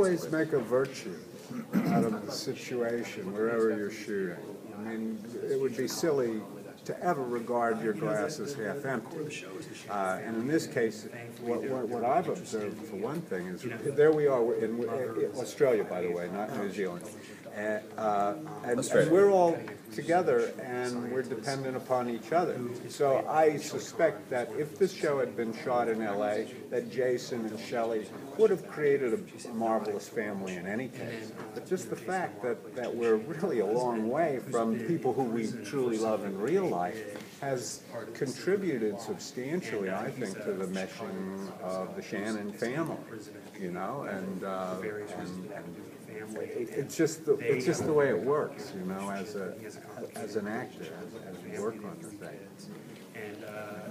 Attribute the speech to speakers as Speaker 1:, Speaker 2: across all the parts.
Speaker 1: always make a virtue out of the situation wherever you're shooting. I mean, it would be silly to ever regard your glass as half empty. And in this case, what I've observed, for one thing, is there we are in Australia, by the way, not New Zealand. And we're all together and we're dependent upon each other. So I suspect that if this show had been shot in LA, that Jason and Shelley would have created a marvelous family in any case. But just the fact that we're really a long way from people who we truly love in real life has contributed substantially, I think, to the meshing of the Shannon family, you know, and it's just the way it works, you know, as an actor, as you work on the thing.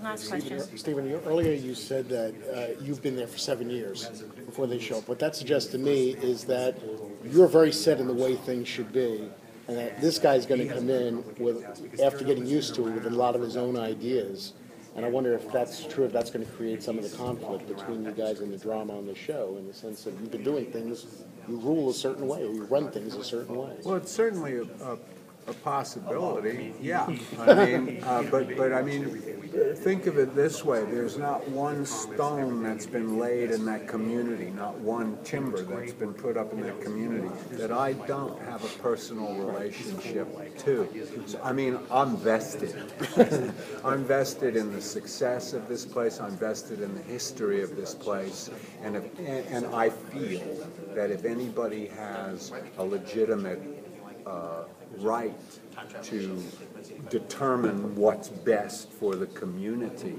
Speaker 2: Last question.
Speaker 3: Stephen, earlier you said that you've been there for 7 years before they show up. What that suggests to me is that you're very set in the way things should be, and that this guy's going to come in with, after getting used to it, with a lot of his own ideas. And I wonder if that's true, if that's going to create some of the conflict between you guys and the drama on the show, in the sense that you've been doing things, you rule a certain way, or you run things a certain way.
Speaker 1: Well, it's certainly a possibility, yeah. I mean, but I mean, think of it this way: there's not one stone that's been laid in that community, not one timber that's been put up in that community that I don't have a personal relationship to. So, I mean, I'm vested. I'm vested in the success of this place. I'm vested in the history of this place, and I feel that if anybody has a legitimate right to determine what's best for the community,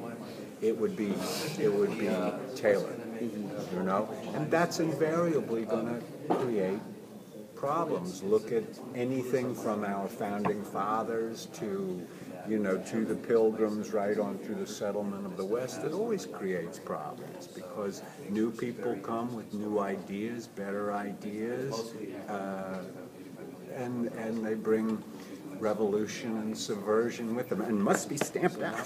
Speaker 1: it would be Taylor, you know, and that's invariably going to create problems. Look at anything from our founding fathers to, you know, to the Pilgrims, right on through the settlement of the West. It always creates problems because new people come with new ideas, better ideas, and they bring revolution and subversion with them, and must be stamped out.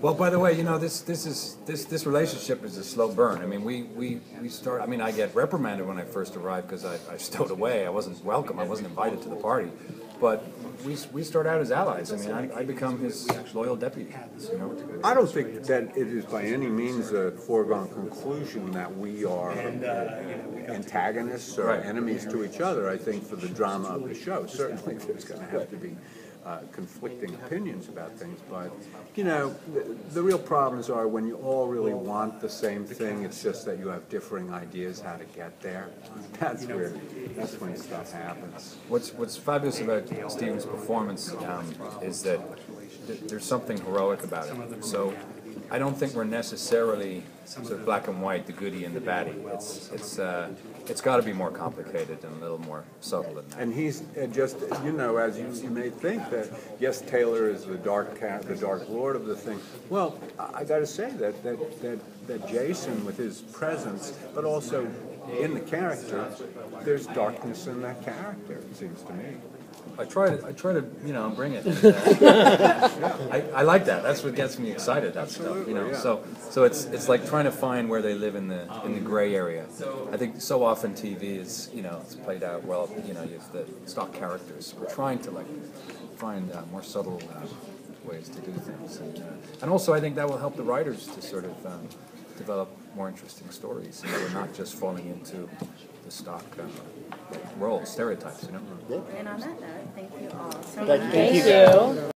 Speaker 4: Well, by the way, you know, this relationship is a slow burn. I mean, we start. I mean, I get reprimanded when I first arrived because I stowed away. I wasn't welcome. I wasn't invited to the party. But we start out as allies. I mean, I become his loyal deputy. You know?
Speaker 1: I don't think that it is by any means a foregone conclusion that we are antagonists or enemies to each other. I think for the drama of the show, certainly there's going to have to be conflicting opinions about things, but you know, the real problems are when you all really want the same thing. It's just that you have differing ideas how to get there. That's when stuff happens.
Speaker 4: What's fabulous about Stephen's performance is that there's something heroic about it. So I don't think we're necessarily sort of black and white, the goodie and the baddie. It's got to be more complicated and a little more subtle than that.
Speaker 1: And he's just, you know, as you may think that yes, Taylor is the dark lord of the thing. Well, I got to say that Jason, with his presence, but also in the character, there's darkness in that character. It seems to me.
Speaker 4: I try to, you know, bring it. I like that. That's what gets me excited. That stuff, you know.
Speaker 1: Yeah.
Speaker 4: So it's like trying to find where they live in the gray area. I think so often TV is, you know, it's played out well. You know, you have the stock characters. We're trying to like find more subtle ways to do things, and also I think that will help the writers to sort of develop more interesting stories. You know, we're not just falling into the stock roles, stereotypes. You know.
Speaker 2: And on that note, thank you all so
Speaker 3: Thank
Speaker 2: much.
Speaker 3: you.
Speaker 2: Thank you.